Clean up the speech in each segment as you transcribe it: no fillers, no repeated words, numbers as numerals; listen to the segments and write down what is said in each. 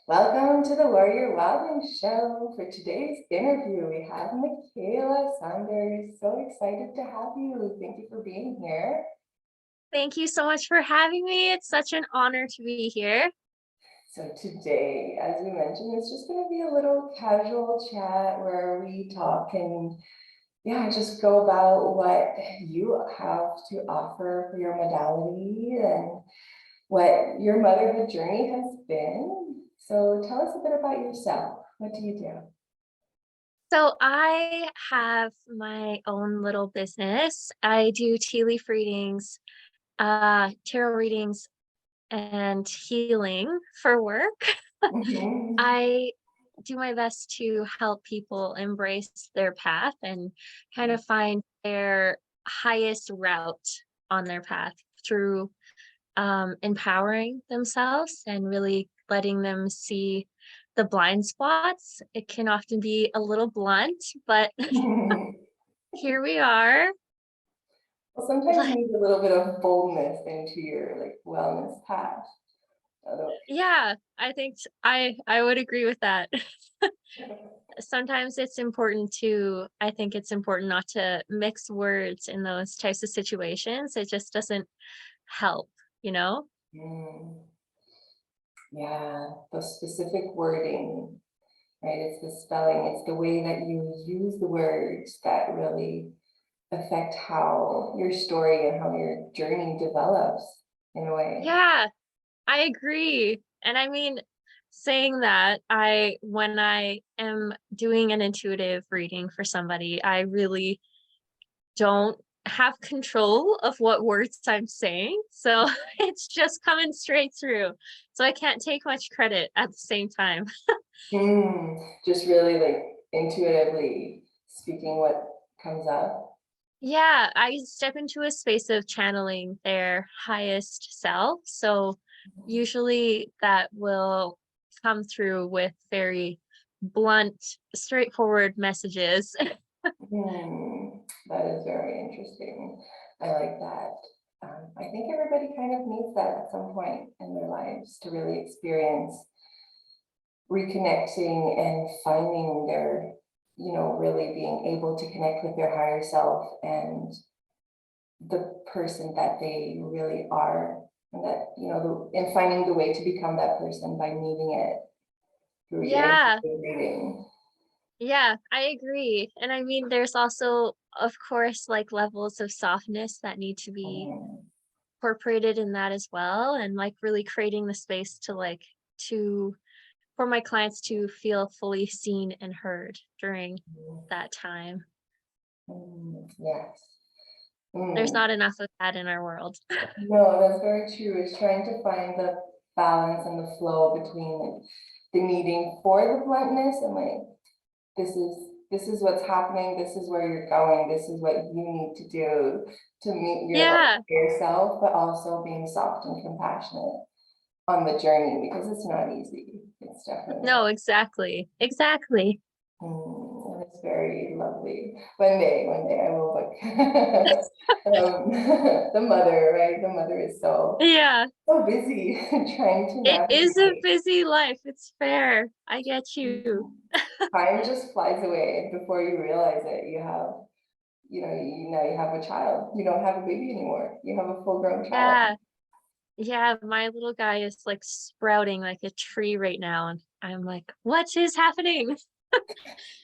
Welcome to the Warrior Wilding Show. For today's interview, we have Michaela Saunders. So excited to have you. Thank you for being here. Thank you so much for having me. It's such an honor to be here. So today, as we mentioned, it's just going to be a little casual chat where we talk and just go about what you have to offer for your modality and what your motherhood journey has been. So tell us a bit about yourself. What do you do? So I have my own little business. I do tea leaf readings, tarot readings, and healing for work. Mhm. I do my best to help people embrace their path and kind of find their highest route on their path through empowering themselves and really letting them see the blind spots. It can often be a little blunt, but here we are. Well, sometimes you need a little bit of boldness into your wellness path. Although, Yeah, I would agree with that. Sometimes I think it's important not to mix words in those types of situations. It just doesn't help, you know? mm, yeah, the specific wording, right? It's the spelling, it's the way that you use the words that really affect how your story and how your journey develops in a way. Yeah, I agree. And I mean, saying that, when I am doing an intuitive reading for somebody, I really don't have control of what words I'm saying. So it's just coming straight through. So I can't take much credit at the same time. Just really intuitively speaking what comes up. Yeah, I step into a space of channeling their highest self. So usually that will come through with very blunt, straightforward messages. That is very interesting. I like that. I think everybody kind of needs that at some point in their lives to really experience reconnecting and finding their, really being able to connect with their higher self and the person that they really are. And that, and finding the way to become that person by meeting it through your Yeah, reading. yeah, I agree. And I mean, there's also, of course, like levels of softness that need to be Um, incorporated in that as well. And like really creating the space to for my clients to feel fully seen and heard during that time. yes. There's Mm. not enough of that in our world. No, that's very true. It's trying to find the balance and the flow between the needing for the bluntness and this is what's happening, this is where you're going, this is what you need to do to meet Yeah. yourself, but also being soft and compassionate on the journey because it's not easy. It's definitely not. No, exactly. Exactly. And it's very lovely. One day I will book the mother, right? The mother is Yeah. so busy trying to It is a navigate. busy life. It's fair. I get you. Time just flies away, and before you realize it, you have, now you have a child. You don't have a baby anymore. You have a full-grown child. Yeah. Yeah, my little guy is like sprouting like a tree right now, and I'm like, "What is happening?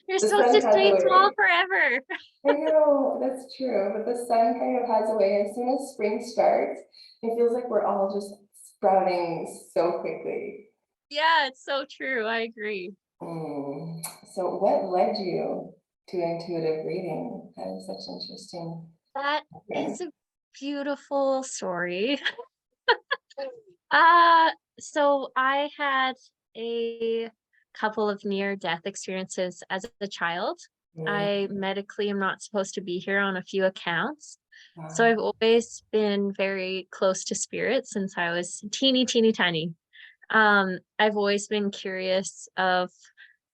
You're The supposed sun to has a stay small way. forever." I know, that's true, but the sun kind of has a way. As soon as spring starts, it feels like we're all just sprouting so quickly. Yeah, it's so true. I agree. Mm. So what led you to intuitive reading? That is such interesting. That Okay. is a beautiful story. Uh, so I had a couple of near death experiences as a child. Mm. I medically am not supposed to be here on a few accounts. So Wow. I've always been very close to spirit since I was teeny tiny. I've always been curious of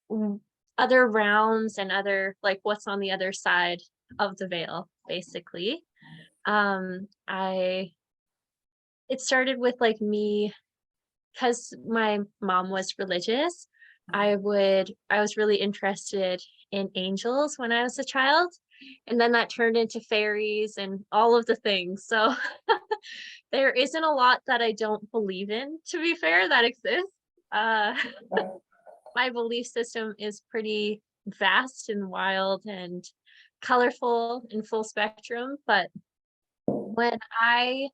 w- other realms and other like what's on the other side of the veil, basically. I It started with like me because my mom was religious, I was really interested in angels when I was a child, and then that turned into fairies and all of the things. So there isn't a lot that I don't believe in, to be fair, that exists. Uh, my belief system is pretty vast and wild and colorful and full spectrum. But when I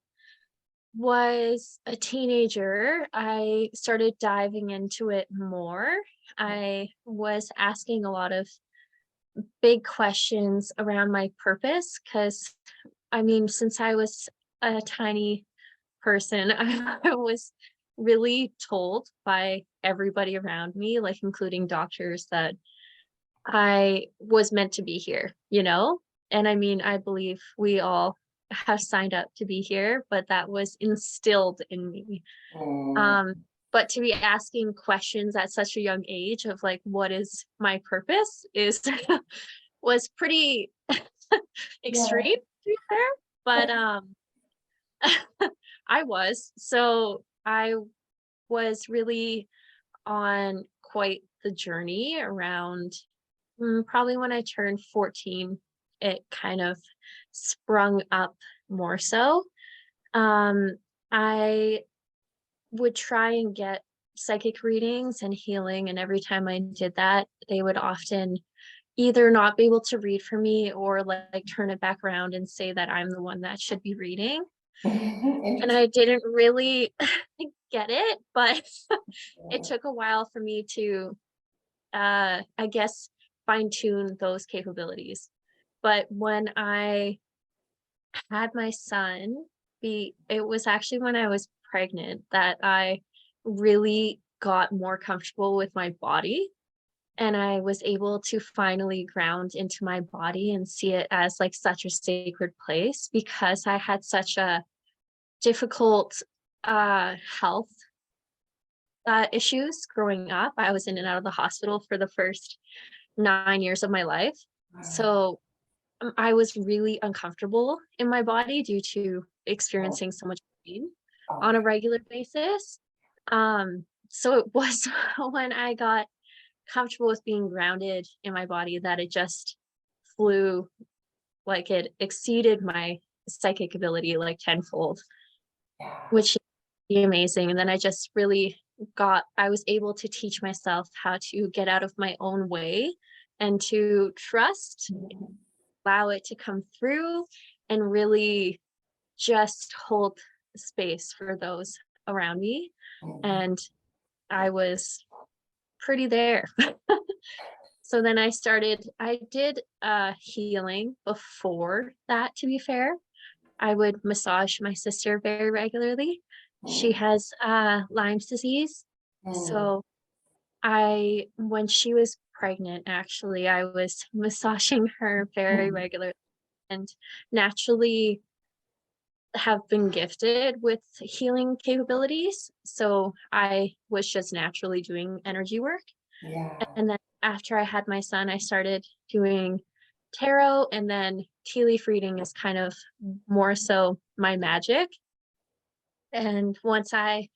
was a teenager, I started diving into it more. I was asking a lot of big questions around my purpose because, I mean, since I was a tiny person, I was really told by everybody around me, like including doctors, that I was meant to be here, you know? And I mean, I believe we all have signed up to be here, but that was instilled in me. Mm, Um, but to be asking questions at such a young age of like, what is my purpose is was pretty extreme, yeah. to be fair. But I was. So I was really on quite the journey around probably when I turned 14, it kind of sprung up more so. Um, I would try and get psychic readings and healing, and every time I did that, they would often either not be able to read for me or like turn it back around and say that I'm the one that should be reading. And Interesting. I didn't really get it, but it took a while for me to I guess fine tune those capabilities. But when I had my son, it was actually when I was pregnant that I really got more comfortable with my body, and I was able to finally ground into my body and see it as like such a sacred place because I had such a difficult health issues growing up. I was in and out of the hospital for the first 9 years of my life. Wow. So I was really uncomfortable in my body due to Oh, experiencing so much pain on a okay. regular basis. So it was when I got comfortable with being grounded in my body that it just flew, like it exceeded my psychic ability like tenfold, Yeah. which is amazing. And then I just really I was able to teach myself how to get out of my own way and to trust, Mhm. allow it to come through, and really just hold space for those around me. Mhm. And I was pretty there. So then I did healing before that, to be fair. I would massage my sister very regularly. She Mm, has Lyme's disease. mm, So when she was pregnant, actually, I was massaging her very mm. regularly and naturally have been gifted with healing capabilities. So I was just naturally doing energy work. Yeah. And then after I had my son, I started doing tarot, and then tea leaf reading is kind of more so my magic. And once I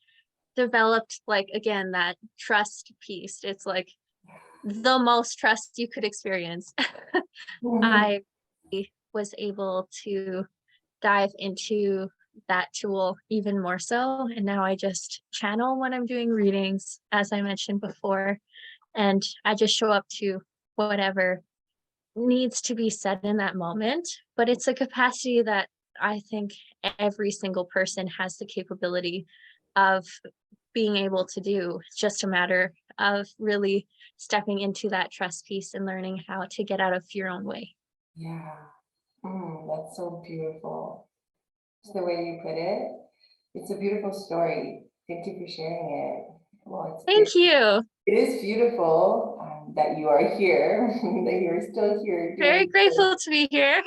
developed, like, again, that trust piece, it's like the most trust you could experience. Mhm. I was able to dive into that tool even more so. And now I just channel when I'm doing readings, as I mentioned before, and I just show up to whatever needs to be said in that moment. But it's a capacity that I think every single person has the capability of being able to do. It's just a matter of really stepping into that trust piece and learning how to get out of your own way. Yeah. That's so beautiful. Just the way you put it. It's a beautiful story. Thank you for sharing it. Well, Thank you. it is beautiful that you are here, that you're still here Very doing this. grateful to be here.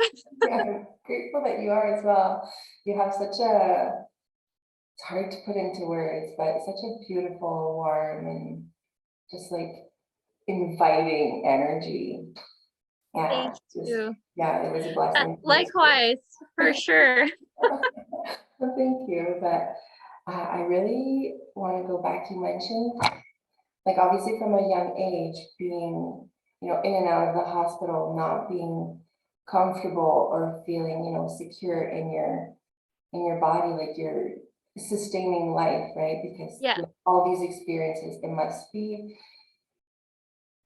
Yeah, I'm grateful that you are as well. You have such a, it's hard to put into words, but such a beautiful, warm, and just like inviting energy. Yeah, Thank just, you. yeah, it was a blessing to meet you. Likewise, for sure. Well, thank you. But I really want to go back. You mentioned, like, obviously from a young age, being, in and out of the hospital, not being comfortable or feeling, secure in your body, like you're sustaining life, right? Because Yeah. with all these experiences,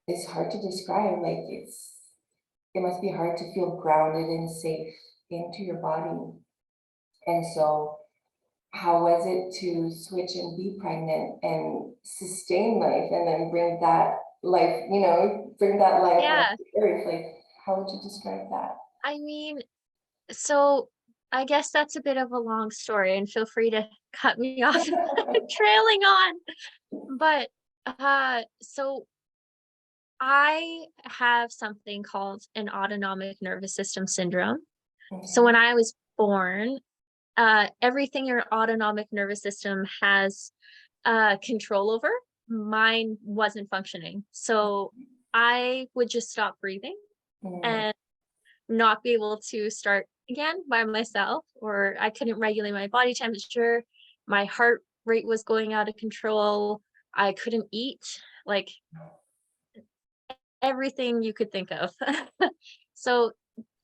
it's hard to describe. Like it must be hard to feel grounded and safe into your body. And so how was it to switch and be pregnant and sustain life and then bring that life Yeah. onto the earth? Like, how would you describe that? I mean, so I guess that's a bit of a long story, and feel free to cut me off if I'm trailing on. But so I have something called an autonomic nervous system syndrome. So when Okay. I was born, everything your autonomic nervous system has control over, mine wasn't functioning. So I would just stop breathing Mm, and not be able to start again by myself, or I couldn't regulate my body temperature. My heart rate was going out of control. I couldn't eat, like everything you could think of. So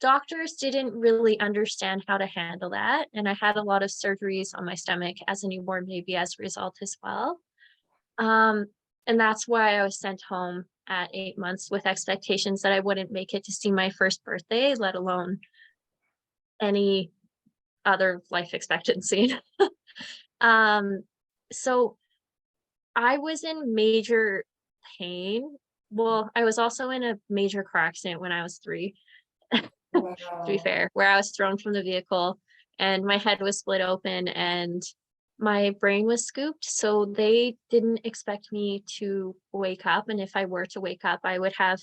doctors didn't really understand how to handle that. And I had a lot of surgeries on my stomach as a newborn baby as a result as well. Um, and that's why I was sent home at 8 months with expectations that I wouldn't make it to see my first birthday, let alone any other life expectancy. um, so I was in major pain. Well, I was also in a major car accident when I was 3, to be wow. fair, where I was thrown from the vehicle and my head was split open and my brain was scooped. So they didn't expect me to wake up. And if I were to wake up, I would have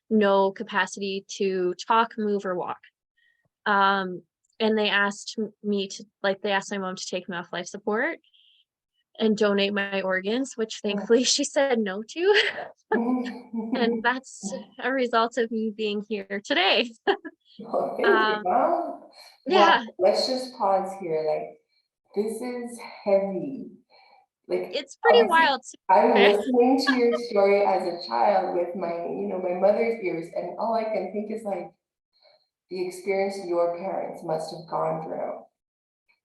no capacity to talk, move, or walk. Um, and they asked me to, like, they asked my mom to take me off life support and donate my organs, which thankfully she said no to. And Mm. that's a result of me being here today. Well, thank you, Um, Mom. Wow, yeah, let's just pause here. Like, this is heavy. Like, it's pretty obviously, wild to I'm be fair. listening to your story as a child with my mother's ears, and all I can think is like the experience your parents must have gone through.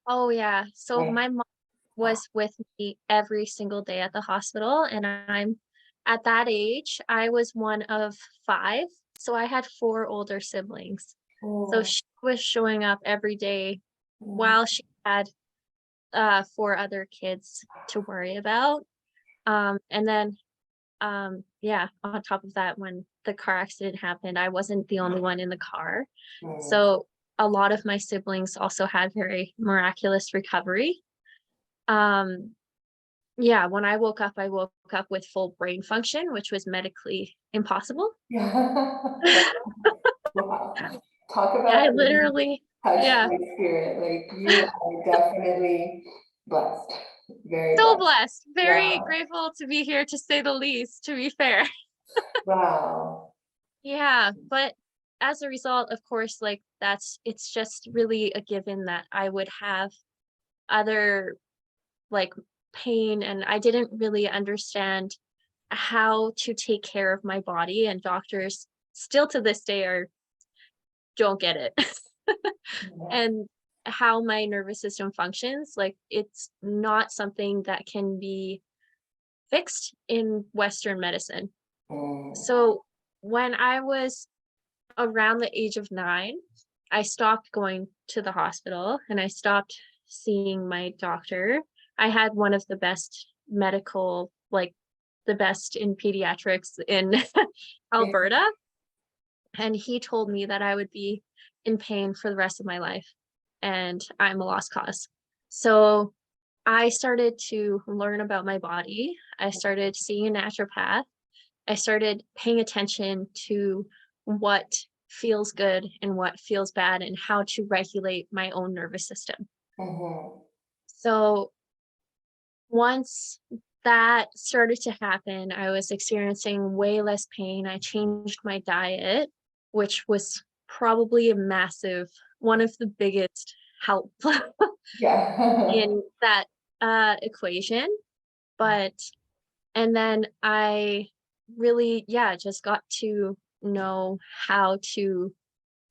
Oh yeah. So Like, my mom was with me every single day at the hospital, and I'm at that age, I was one of 5. So I had 4 older siblings. So oh, she was showing up every day mm, while she had 4 other kids to worry about. And then yeah, on top of that, when the car accident happened, I wasn't the only one in the car. mm. So a lot of my siblings also had very miraculous recovery. Um, yeah, when I woke up with full brain function, which was medically impossible. Yeah. Wow. Talk I about being literally, touched yeah, by spirit. Like, you are definitely blessed. Very so blessed. blessed, very Wow. grateful to be here, to say the least, to be fair. Wow. Yeah, but as a result, of course, like it's just really a given that I would have other like pain, and I didn't really understand how to take care of my body, and doctors still to this day are don't get it. Yeah. And how my nervous system functions, like it's not something that can be fixed in Western medicine. Mm. So when I was around the age of 9, I stopped going to the hospital and I stopped seeing my doctor. I had one of the best medical, like the best in pediatrics in Yeah. Alberta, and he told me that I would be in pain for the rest of my life and I'm a lost cause. So I started to learn about my body. I started seeing a naturopath. I started paying attention to what feels good and what feels bad and how to regulate my own nervous system. Mhm. So once that started to happen, I was experiencing way less pain. I changed my diet, which was probably a massive, one of the biggest help Yeah. in that. equation, but and then I really, yeah, just got to know how to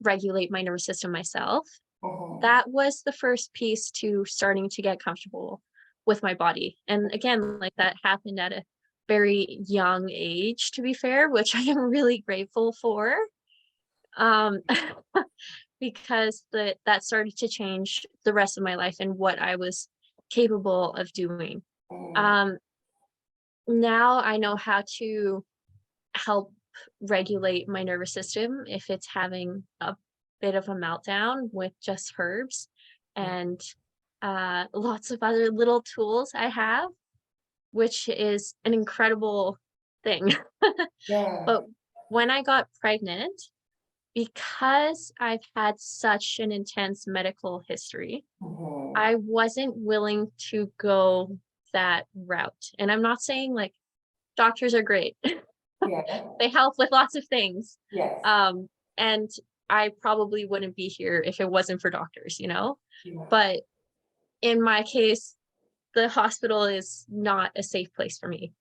regulate my nervous system myself. Mhm. That was the first piece to starting to get comfortable with my body. And again, like that happened at a very young age, to be fair, which I am really grateful for. Um, because that started to change the rest of my life and what I was capable of doing. Mhm. Um, Now I know how to help regulate my nervous system if it's having a bit of a meltdown with just herbs and lots of other little tools I have, which is an incredible thing. Yeah. But when I got pregnant, because I've had such an intense medical history, Mhm. I wasn't willing to go that route. And I'm not saying like doctors are great. Yeah. They help with lots of things. Yes. Um, and I probably wouldn't be here if it wasn't for doctors, you know? Yeah. But in my case, the hospital is not a safe place for me.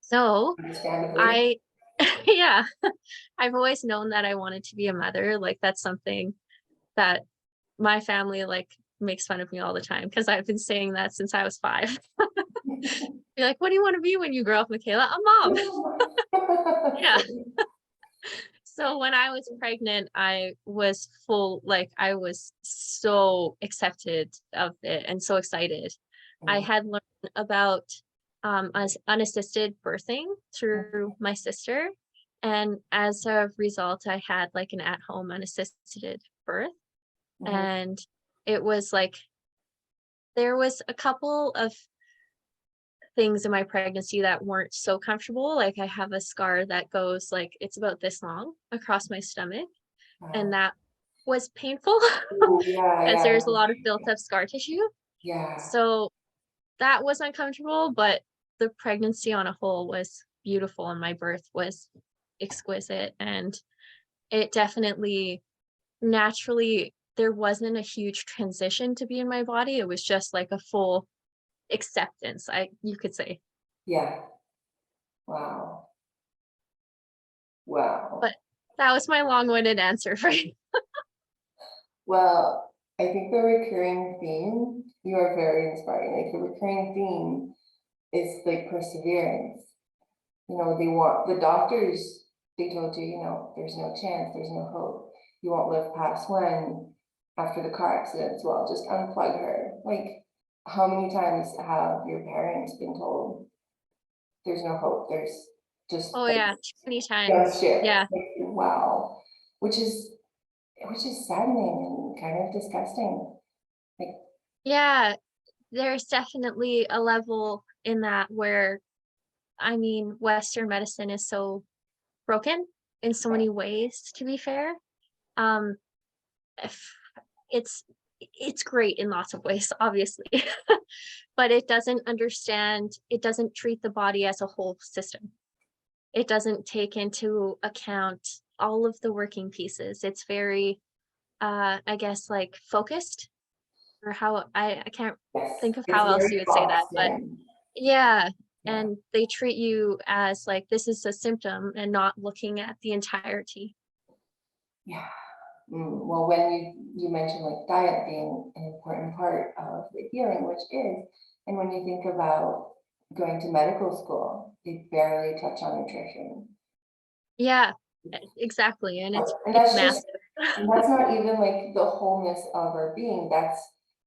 So Understandably. I, yeah, I've always known that I wanted to be a mother. Like that's something that my family like makes fun of me all the time because I've been saying that since I was 5. You're like, what do you want to be when you grow up, Michaela? A mom. Yeah. So when I was pregnant, I was full, like I was so accepted of it and so excited. I Mhm. had learned about unassisted birthing through my sister. And as a result, I had like an at-home unassisted birth. Mhm. And it was like there was a couple of things in my pregnancy that weren't so comfortable. Like I have a scar that goes like it's about this long across my stomach, and Wow. that was painful Ooh, yeah, because yeah, there's a lot of built up scar tissue. yeah. So that was uncomfortable, but the pregnancy on a whole was beautiful and my birth was exquisite. And it definitely naturally, there wasn't a huge transition to be in my body. It was just like a full acceptance, I you could say. Yeah. Wow. But Wow. that was my long-winded answer for you. Well, I think the recurring theme, you are very inspiring. Like the recurring theme is like perseverance. You know, they want the doctors, they told you, you know, there's no chance, there's no hope. You won't live past when after the car accident as well, just unplug her. Like, how many times have your parents been told there's no hope, there's just Oh like yeah, too many just times. shit. Yeah. Like, wow. Which is saddening and kind of disgusting. Like, Yeah, there's definitely a level in that where, I mean, Western medicine is so broken in so many ways, to be fair. Um, if it's it's great in lots of ways, obviously, but it doesn't treat the body as a whole system. It doesn't take into account all of the working pieces. It's very, I guess, like focused, or how I can't yes, think of it's how else you very would say that, boxed but in. yeah, Yeah. and they treat you as like this is a symptom and not looking at the entirety. Yeah. Well, when you mentioned like diet being an important part of the healing, which is, and when you think about going to medical school, they barely touch on nutrition. Yeah, exactly, and And it's that's just, massive. and that's not even like the wholeness of our being. That's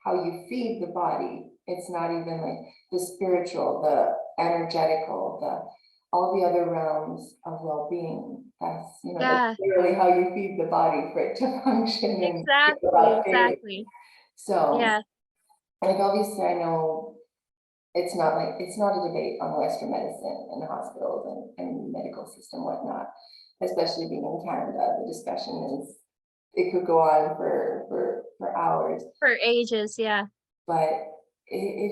how you feed the body. It's not even like the spiritual, the energetical, the all the other realms of well-being. That's, you know, that's Yeah, literally how you feed the body for it to function and go exactly, about daily. exactly. So, Yeah, like obviously I know it's not a debate on Western medicine and hospitals and medical system, whatnot, especially being in Canada. The discussion is it could go on for hours, for ages, yeah. but it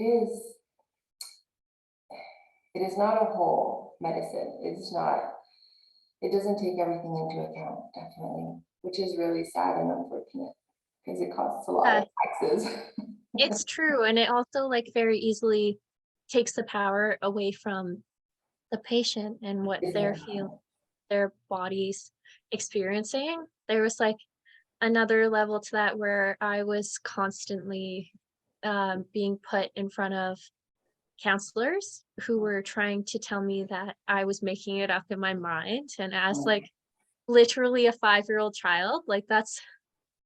is not a whole medicine. It's not, it doesn't take everything into account, definitely, which is really sad and unfortunate because it costs a lot Yeah, of taxes. It's true, and it also, like, very easily takes the power away from the patient and what they're feeling, Exactly. their body's experiencing. There was, like, another level to that where I was constantly, being put in front of counselors who were trying to tell me that I was making it up in my mind, and as, like, literally a five-year-old child, like, that's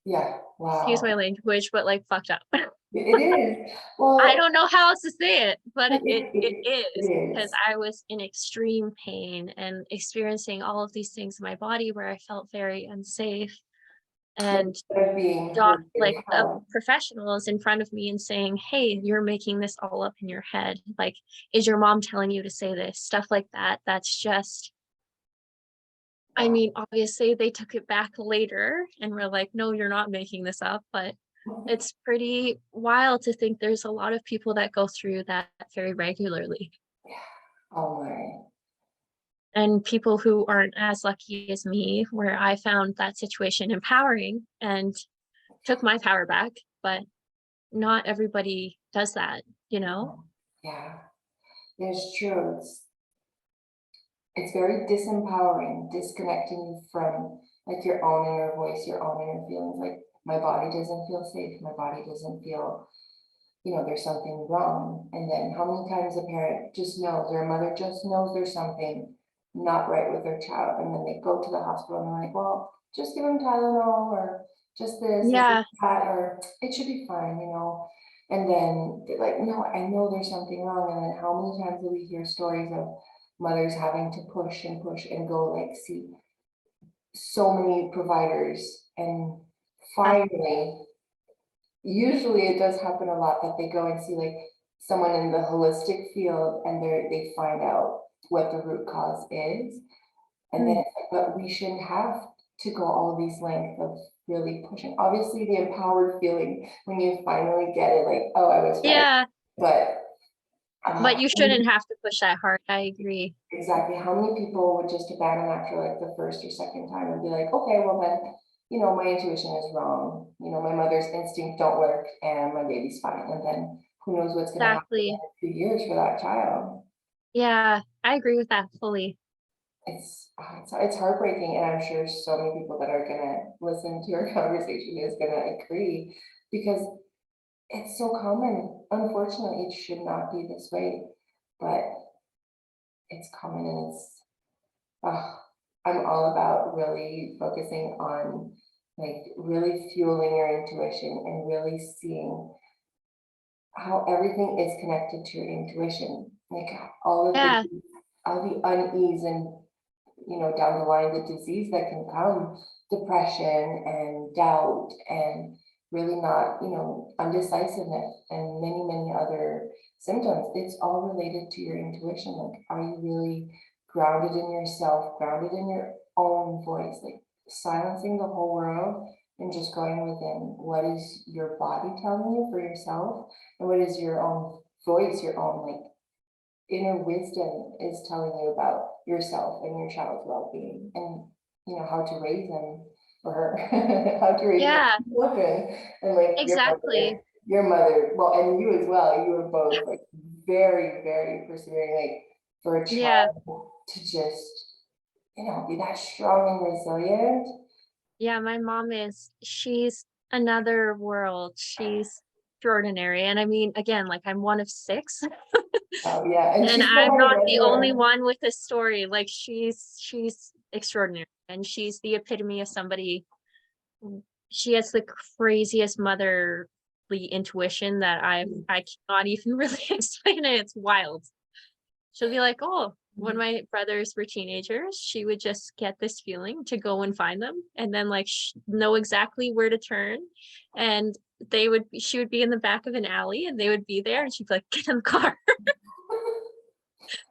Yeah, excuse wow. my language, but, like, fucked up. It is. I Well, don't know how else to say it, but it it is, because is. I was in extreme pain and experiencing all of these things in my body where I felt very unsafe, and Instead of being heard like, and a held. professional is in front of me and saying, "Hey, you're making this all up in your head. Like, is your mom telling you to say this?" Stuff like that. That's just I Wow. mean, obviously, they took it back later and were like, "No, you're not making this up," but it's pretty wild to think there's a lot of people that go through that very regularly, Oh my. and people who aren't as lucky as me, where I found that situation empowering and took my power back, but not everybody does that, you know? Yeah, it's true. It's very disempowering, disconnecting you from like your own inner voice, your own inner feelings. Like my body doesn't feel safe. My body doesn't feel, there's something wrong. And then how many times a parent just knows, or a mother just knows there's something not right with their child. And then they go to the hospital and they're like, well, just give them Tylenol or just this or just Yeah, that, or it should be fine. And then they're like, no, I know there's something wrong. And then how many times do we hear stories of mothers having to push and go like see so many providers and finally usually it does happen a lot that they go and see like someone in the holistic field and they find out what the root cause is. And then mm, it's like, but we shouldn't have to go all these lengths of really pushing. Obviously, the empowered feeling when you finally get it, like, oh, I was right. yeah, But but uh, you shouldn't have to push that hard, I agree. exactly how many people would just abandon after like the first or second time and be like, okay, well then, my intuition is wrong. My mother's instinct don't work and my baby's fine. And then who knows what's going to happen in Exactly. a few years for that child. Yeah, I agree with that fully. It's heartbreaking, and I'm sure so many people that are gonna listen to our conversation is gonna agree because it's so common. Unfortunately, it should not be this way, but it's common and uh, I'm all about really focusing on like really fueling your intuition and really seeing how everything is connected to your intuition. Like Yeah, all the unease and down the line, the disease that can come, depression and doubt and really not, undecisiveness and many, many other symptoms. It's all related to your intuition. Like, are you really grounded in yourself, grounded in your own voice, like silencing the whole world and just going within what is your body telling you for yourself and what is your own voice, your own like inner wisdom is telling you about yourself and your child's well-being and how to raise them or her how to raise your yeah, children and like exactly. your mother well and you as well you were both like very very persevering like for a Yeah, child to just be that strong and resilient. yeah, my mom she's another world. She's extraordinary, and I mean, again, like, I'm one of 6, Oh yeah, and and she's still I'm on a not the only regular. one with a story. Like, she's extraordinary, and she's the epitome of somebody. She has the craziest motherly intuition that I cannot even really explain it. It's wild. She'll be like, "Oh," when my brothers were teenagers, she would just get this feeling to go and find them, and then, like, know exactly where to turn, and she would be in the back of an alley, and they would be there, and she'd be like, "Get in the car."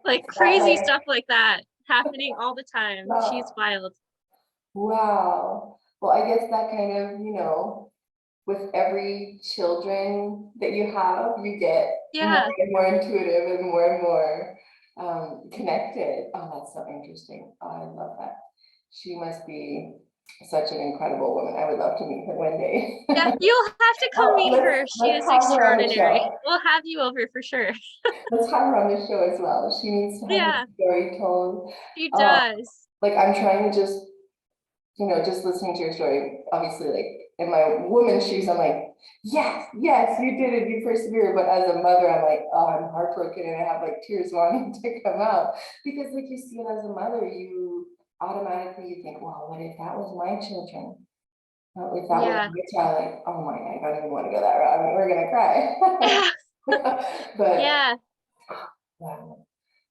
Like, That crazy like stuff like that happening all the time. She's uh, wild. wow, well I guess that kind of with every children that you have, you get more Yeah. and more intuitive and more connected. Oh, that's so interesting. Oh, I love that. She must be. such an incredible woman. I would love to meet her one day. Yeah, you'll have to come Oh, meet her. She let's is have her on the extraordinary. show. We'll have you over for sure. Let's have her on the show as well. She needs to have her Yeah, story told. she Oh, does. like I'm trying to just, just listening to your story, obviously, like in my woman's shoes, I'm like, yes, yes, you did it, you persevered. But as a mother, I'm like, oh, I'm heartbroken and I have like tears wanting to come out. Because like you see it as a mother, you automatically you think, well, what if that was my children? If that was Yeah. my child, like, oh my, I don't even want to go that route. I mean, we're gonna cry. But Yeah, wow.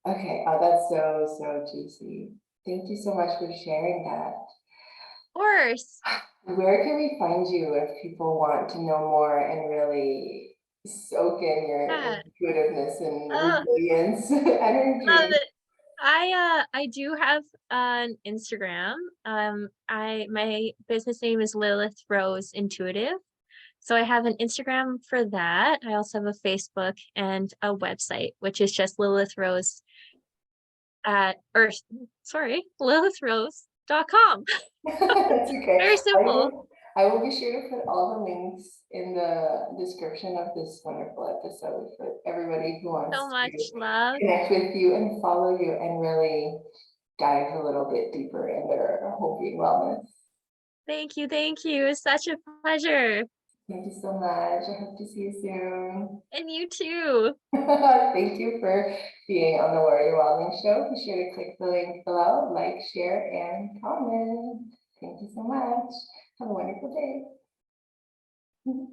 Okay, that's so juicy. Thank you so much for sharing that. of course. Where can we find you if people want to know more and really soak in your Yeah. intuitiveness and Oh, resilience love energy? it. I do have an Instagram. I my business name is Lilith Rose Intuitive. So I have an Instagram for that. I also have a Facebook and a website, which is just Lilith Rose at or sorry, lilithrose.com. That's okay. Very simple. I will be sure to put all the links in the description of this wonderful episode for everybody who So wants to much love. connect with you and follow you and really dive a little bit deeper in their whole being wellness. Thank you. Thank you. It's such a pleasure. Thank you so much. I hope to see you soon. And you too. Thank you for being on the Warrior Wellness Show. Be sure to click the link below, like, share, and comment. Thank you so much. Have a wonderful day.